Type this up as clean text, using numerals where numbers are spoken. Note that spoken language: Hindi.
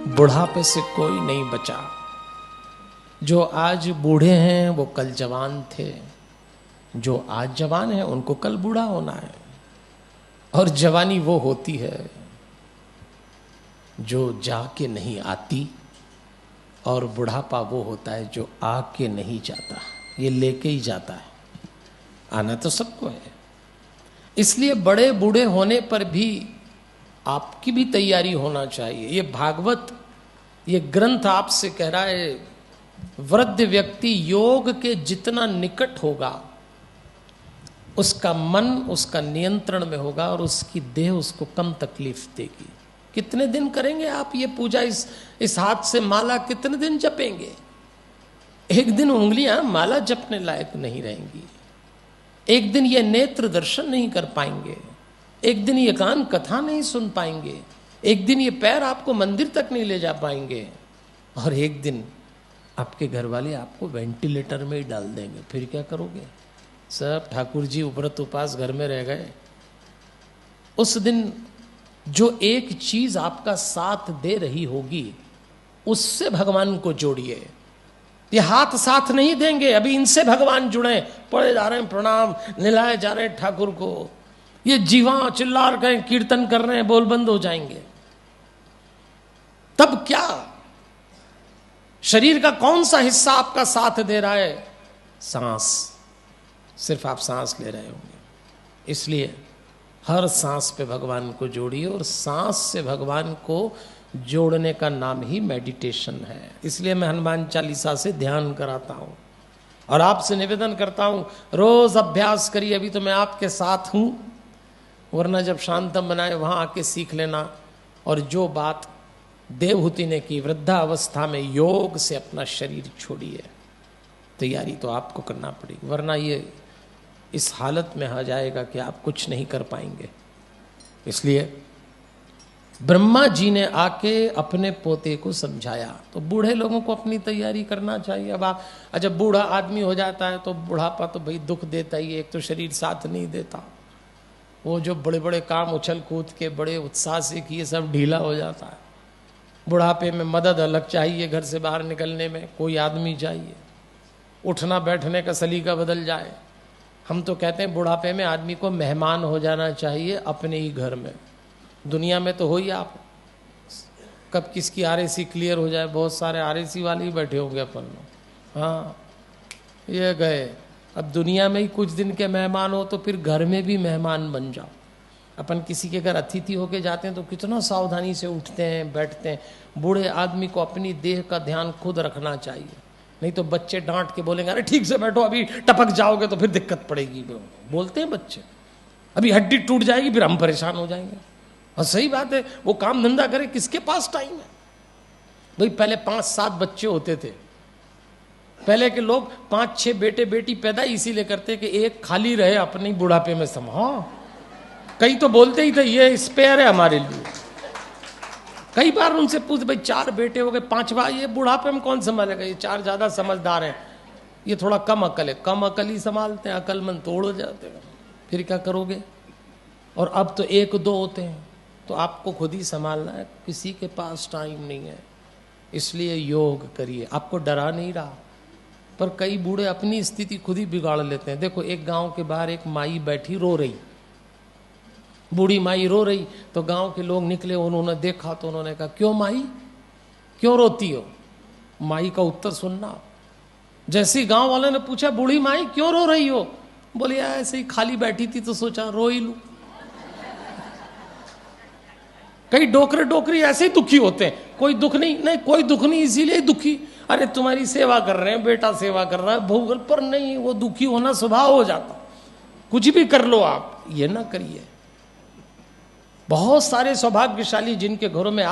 बुढ़ापे से कोई नहीं बचा। जो आज बूढ़े हैं वो कल जवान थे, जो आज जवान है उनको कल बूढ़ा होना है। और जवानी वो होती है जो जाके नहीं आती, और बुढ़ापा वो होता है जो आके नहीं जाता, ये लेके ही जाता है। आना तो सबको है, इसलिए बड़े बूढ़े होने पर भी आपकी भी तैयारी होना चाहिए। ये भागवत, ये ग्रंथ आपसे कह रहा है, वृद्ध व्यक्ति योग के जितना निकट होगा उसका मन उसका नियंत्रण में होगा और उसकी देह उसको कम तकलीफ देगी। कितने दिन करेंगे आप ये पूजा? इस हाथ से माला कितने दिन जपेंगे? एक दिन उंगलियां माला जपने लायक नहीं रहेंगी, एक दिन ये नेत्र दर्शन नहीं कर पाएंगे, एक दिन ये कान कथा नहीं सुन पाएंगे, एक दिन ये पैर आपको मंदिर तक नहीं ले जा पाएंगे, और एक दिन आपके घर वाले आपको वेंटिलेटर में ही डाल देंगे। फिर क्या करोगे? सब ठाकुर जी व्रत उपास घर में रह गए। उस दिन जो एक चीज आपका साथ दे रही होगी उससे भगवान को जोड़िए। ये हाथ साथ नहीं देंगे, अभी इनसे भगवान जुड़े, पड़े जा रहे हैं प्रणाम, निलाए जा रहे हैं ठाकुर को, ये जीवा चिल्ला रहे हैं, कीर्तन कर रहे हैं, बोल बंद हो जाएंगे। तब क्या? शरीर का कौन सा हिस्सा आपका साथ दे रहा है? सांस। सिर्फ आप सांस ले रहे होंगे, इसलिए हर सांस पे भगवान को जोड़िए, और सांस से भगवान को जोड़ने का नाम ही मेडिटेशन है। इसलिए मैं हनुमान चालीसा से ध्यान कराता हूं और आपसे निवेदन करता हूं रोज अभ्यास करिए। अभी तो मैं आपके साथ हूं, वरना जब शांतम बनाए वहां आके सीख लेना। और जो बात देवहूति ने की, वृद्धावस्था में योग से अपना शरीर छोड़िए, तैयारी तो आपको करना पड़ेगी, वरना ये इस हालत में आ जाएगा कि आप कुछ नहीं कर पाएंगे। इसलिए ब्रह्मा जी ने आके अपने पोते को समझाया, तो बूढ़े लोगों को अपनी तैयारी करना चाहिए। अब आप जब बूढ़ा आदमी हो जाता है तो बुढ़ापा तो भाई दुख देता ही है, एक तो शरीर साथ नहीं देता, वो जो बड़े बड़े काम उछल कूद के बड़े उत्साह से किए सब ढीला हो जाता है। बुढ़ापे में मदद अलग चाहिए, घर से बाहर निकलने में कोई आदमी चाहिए, उठना बैठने का सलीका बदल जाए। हम तो कहते हैं बुढ़ापे में आदमी को मेहमान हो जाना चाहिए अपने ही घर में। दुनिया में तो हो ही, आप कब किसकी आरएसी क्लियर हो जाए, बहुत सारे आरएसी वाले ही बैठे होंगे अपन लोग। हाँ, ये गए। अब दुनिया में ही कुछ दिन के मेहमान हो तो फिर घर में भी मेहमान बन जाओ। अपन किसी के घर अतिथि होके जाते हैं तो कितना सावधानी से उठते हैं, बैठते हैं। बूढ़े आदमी को अपनी देह का ध्यान खुद रखना चाहिए, नहीं तो बच्चे डांट के बोलेंगे अरे ठीक से बैठो, अभी टपक जाओगे तो फिर दिक्कत पड़ेगी। बोलते हैं बच्चे, अभी हड्डी टूट जाएगी फिर हम परेशान हो जाएंगे। और सही बात है, वो काम धंधा करे, किसके पास टाइम है भाई? पहले 5-7 बच्चे होते थे, पहले के लोग 5-6 बेटे बेटी पैदा इसीलिए करते कि एक खाली रहे अपने बुढ़ापे में समा। कई तो बोलते ही थे ये स्पेयर है हमारे लिए। कई बार उनसे पूछ, भाई 4 बेटे हो गए, 5वां ये बुढ़ापे में कौन संभालेगा? ये 4 ज्यादा समझदार हैं, ये थोड़ा कम अकल है। कम अकल ही संभालते हैं, अकलमंद तोड़ जाते हैं, फिर क्या करोगे? और अब तो 1-2 होते हैं, तो आपको खुद ही संभालना है, किसी के पास टाइम नहीं है। इसलिए योग करिए। आपको डरा नहीं रहा, पर कई बूढ़े अपनी स्थिति खुद ही बिगाड़ लेते हैं। देखो, एक गांव के बाहर एक माई बैठी रो रही, बूढ़ी माई रो रही, तो गांव के लोग निकले, उन्होंने देखा तो उन्होंने कहा क्यों माई, क्यों रोती हो? माई का उत्तर सुनना। जैसे ही गांव वाले ने पूछा बूढ़ी माई क्यों रो रही हो, बोली ऐसे ही खाली बैठी थी तो सोचा रो ही लूं। कई डोकरे डोकरी ऐसे ही दुखी होते हैं, कोई दुख नहीं, कोई दुख नहीं इसीलिए दुखी। अरे तुम्हारी सेवा कर रहे हैं, बेटा सेवा कर रहा है, भूगल पर नहीं, वो दुखी होना स्वभाव हो जाता। कुछ भी कर लो आप, ये ना करिए। बहुत सारे सौभाग्यशाली जिनके घरों में